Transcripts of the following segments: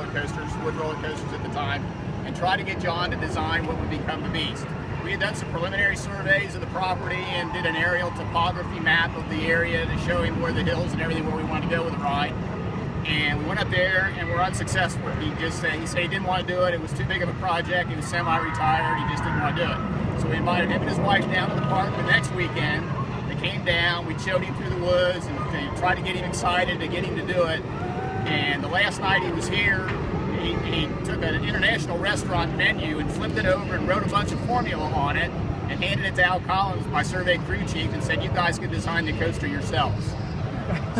coasters, wood roller coasters at the time, and tried to get John to design what would become the Beast. We had done some preliminary surveys of the property and did an aerial topography map of the area to show him where the hills and everything where we wanted to go with the ride. And we went up there and were unsuccessful. He said he didn't want to do it. It was too big of a project. He was semi-retired. He just didn't want to do it. So we invited him and his wife down to the park the next weekend. They came down. We showed him through the woods and tried to get him excited to get him to do it. And the last night he was here, he took an international restaurant menu and flipped it over and wrote a bunch of formula on it and handed it to Al Collins, my survey crew chief, and said, "You guys can design the coaster yourselves."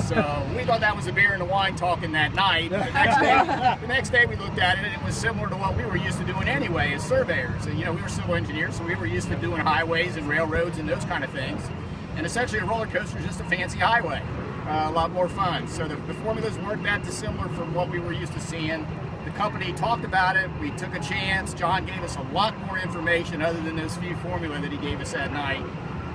So we thought that was a beer and a wine talking that night. The next day we looked at it and it was similar to what we were used to doing anyway as surveyors. And, you know, we were civil engineers, so we were used to doing highways and railroads and those kind of things. And essentially a roller coaster is just a fancy highway, a lot more fun. So the formulas weren't that dissimilar from what we were used to seeing. The company talked about it. We took a chance. John gave us a lot more information other than those few formula that he gave us that night.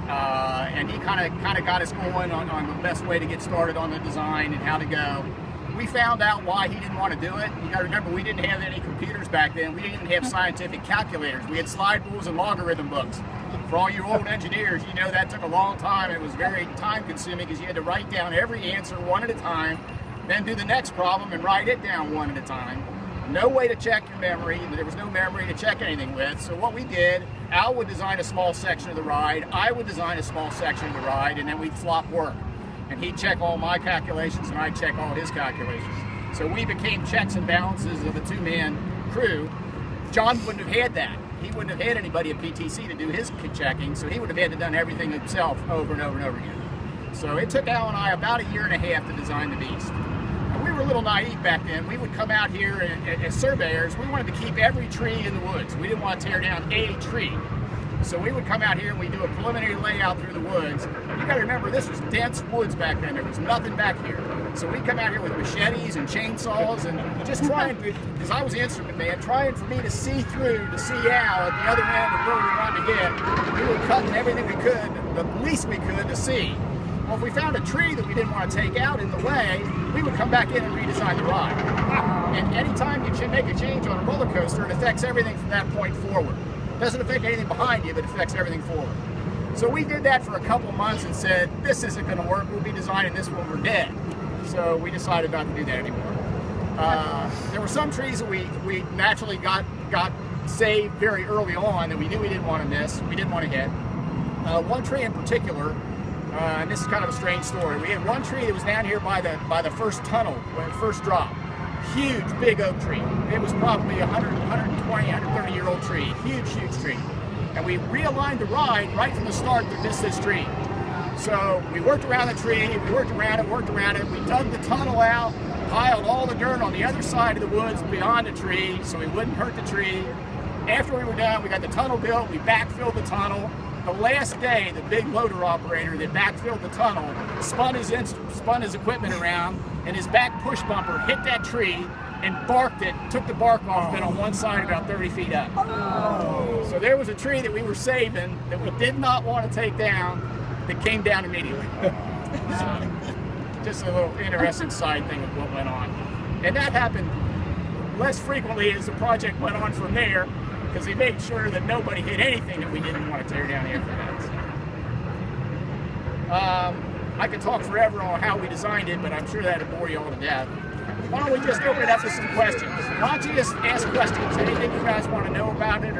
And he kind of got us going on the best way to get started on the design and how to go. We found out why he didn't want to do it. You got to remember, we didn't have any computers back then. We didn't have scientific calculators. We had slide rules and logarithm books. For all you old engineers, you know that took a long time. It was very time consuming because you had to write down every answer one at a time, then do the next problem and write it down one at a time. No way to check your memory. There was no memory to check anything with. So what we did, Al would design a small section of the ride, I would design a small section of the ride, and then we'd flop work. And he'd check all my calculations and I'd check all his calculations. So we became checks and balances of a two-man crew. John wouldn't have had that. He wouldn't have had anybody at PTC to do his checking, so he would have had to done everything himself over and over and over again. So it took Al and I about a year and a half to design the Beast. We were a little naive back then. We would come out here as surveyors. We wanted to keep every tree in the woods. We didn't want to tear down a tree. So we would come out here and we do a preliminary layout through the woods. You got to remember, this was dense woods back then. There was nothing back here. So we'd come out here with machetes and chainsaws and just trying, because I was the instrument man, trying for me to see through, to see Al at the other end of where we wanted to get. We were cutting everything we could, the least we could, to see. Well, if we found a tree that we didn't want to take out in the way, we would come back in and redesign the ride. And anytime you make a change on a roller coaster, it affects everything from that point forward. It doesn't affect anything behind you, but it affects everything forward. So we did that for a couple months and said, this isn't going to work. We'll be designing this when we're dead. So we decided not to do that anymore. There were some trees that we naturally got saved very early on that we knew we didn't want to miss. We didn't want to hit. One tree in particular, and this is kind of a strange story. We had one tree that was down here by the first tunnel, when it first dropped. Huge, big oak tree. It was probably 120, 130-year-old tree. Huge, huge tree. And we realigned the ride right from the start to miss this tree. So we worked around the tree, we worked around it. We dug the tunnel out, piled all the dirt on the other side of the woods beyond the tree so we wouldn't hurt the tree. After we were done, we got the tunnel built, we backfilled the tunnel. The last day, the big loader operator that backfilled the tunnel spun his equipment around, and his back push bumper hit that tree and barked it, took the bark off it on one side about 30 feet up. Oh. So there was a tree that we were saving that we did not want to take down that came down immediately. Just a little interesting side thing of what went on. And that happened less frequently as the project went on from there, because he made sure that nobody hit anything that we didn't want to tear down after that. I could talk forever on how we designed it, but I'm sure that'd bore you all to death. Why don't we just open it up to some questions? Why don't you just ask questions? Anything you guys want to know about it?